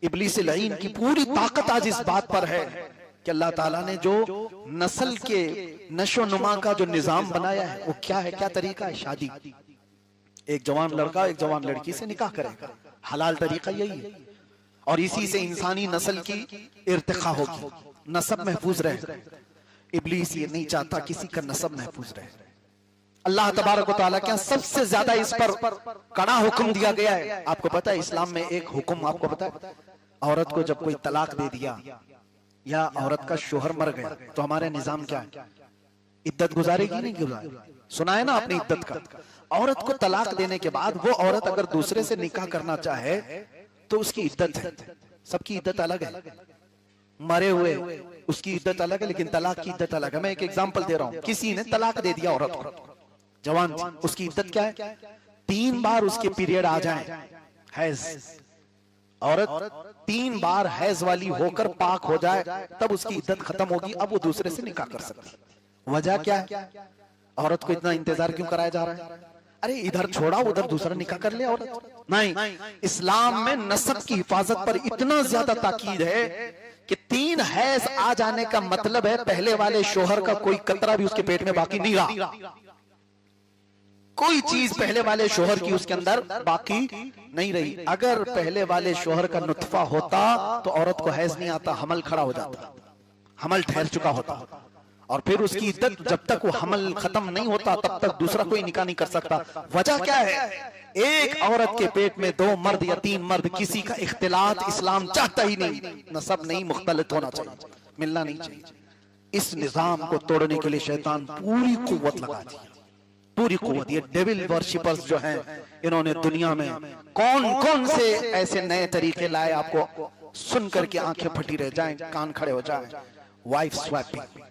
इब्लीस लईन की पूरी ताकत आज इस बात पर है कि अल्लाह ताला ने जो नस्ल के नशो नुमा का जो निजाम बनाया है वो क्या है, क्या तरीका है? शादी। एक जवान लड़का एक जवान लड़की से निकाह करेगा, हलाल तरीका यही है, और इसी से इंसानी नस्ल की इर्तिका होगी, नस्ब महफूज रहे। इब्लीस ये नहीं चाहता किसी का नस्ब महफूज रहे। अल्लाह तबारक व तआला के सबसे ज्यादा इस पर कड़ा हुक्म दिया गया है। आपको पता है इस्लाम में एक हुक्म आपको पता है, औरत को जब कोई तलाक दे दिया या औरत का शोहर मर गया तो हमारे निजाम क्या है? इद्दत गुजारेगी नहीं गुजारेगी? सुना है ना आपने इद्दत का। औरत को तलाक देने के बाद वो औरत अगर दूसरे से निकाह करना चाहे तो उसकी इद्दत है। सबकी इद्दत अलग है, मरे हुए उसकी इद्दत अलग है, लेकिन तलाक की इद्दत अलग है। मैं एक एग्जांपल दे रहा हूं, किसी ने तलाक दे दिया औरत को, जवान थी, उसकी इद्दत क्या है? 3 बार उसके पीरियड आ जाए, हैज, औरत 3 बार हैज वाली होकर पाक हो जाए तब उसकी इद्दत खत्म होगी, अब वो दूसरे से निकाह कर सकती है। वजह क्या है? औरत को इतना इंतजार क्यों कराया जा रहा है? अरे इधर छोड़ा उधर दूसरा निकाह कर ले औरत। नहीं, इस्लाम में नस्ब की हिफाजत पर इतना ज्यादा ताकीद है कि 3 हैज आ जाने का मतलब है पहले वाले शोहर का कोई कतरा भी उसके पेट में बाकी नहीं रहा, कोई चीज पहले वाले शोहर की उसके अंदर बाकी नहीं रही। अगर पहले वाले शोहर का नुतफा होता तो औरत को हैज नहीं आता, हमल खड़ा हो जाता, हमल ठहर चुका होता, और फिर उसकी इद्दत जब तक वो हमल खत्म नहीं होता तब तक दूसरा कोई निकाह नहीं कर सकता। वजह क्या है? एक औरत के पेट में 2 मर्द या 3 मर्द, किसी का इख्तिलात इस्लाम चाहता ही नहीं, नसब नहीं मुख्तलित होना चाहिए, मिलना नहीं चाहिए। इस निजाम को तोड़ने के लिए शैतान पूरी कुव्वत लगा दी, पूरी कुव्वत। ये डेविल वर्शिपर्स जो हैं, इन्होंने दुनिया में कौन कौन से ऐसे नए तरीके लाए, आपको सुन करके आंखें फटी रह जाएं, कान खड़े हो जाएं। वाइफ स्वैपिंग,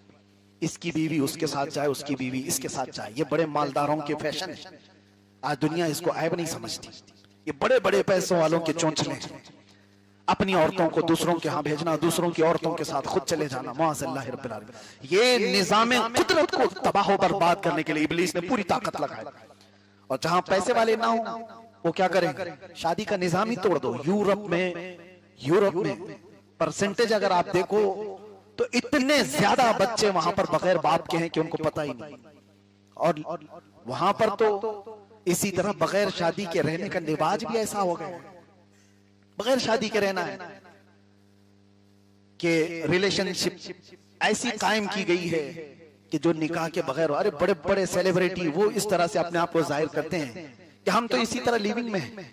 इसकी बीवी उसके साथ जाए, उसकी बीवी इसके साथ जाए, ये बड़े मालदारों के फैशन है। आज दुनिया इसको ऐब नहीं समझती, ये बड़े बड़े पैसों वालों के चोंचले हैं। अपनी औरतों को दूसरों के यहाँ भेजना, दूसरों की औरतों के साथ खुद चले जाना, माअज़ल्लाह रब्बिल आलमीन। ये निज़ामे कुदरत को तबाह व बर्बाद करने के लिए इब्लीस ने पूरी ताकत लगाई। और जहां पैसे वाले ना हो वो क्या करेंगे? शादी का निजाम ही तोड़ दो। यूरोप में परसेंटेज अगर आप देखो तो इतने ज्यादा बच्चे वहां पर बगैर बाप के हैं कि उनको पता ही नहीं। और वहां पर तो इसी तरह बगैर शादी के रहने का रिवाज भी ऐसा हो गया, बगैर शादी के रहना है कि रिलेशनशिप ऐसी कायम की गई है कि जो निकाह के बगैर। अरे बड़े बड़े सेलिब्रिटी वो इस तरह से अपने आप को जाहिर करते हैं कि हम तो इसी तरह लिविंग में हैं,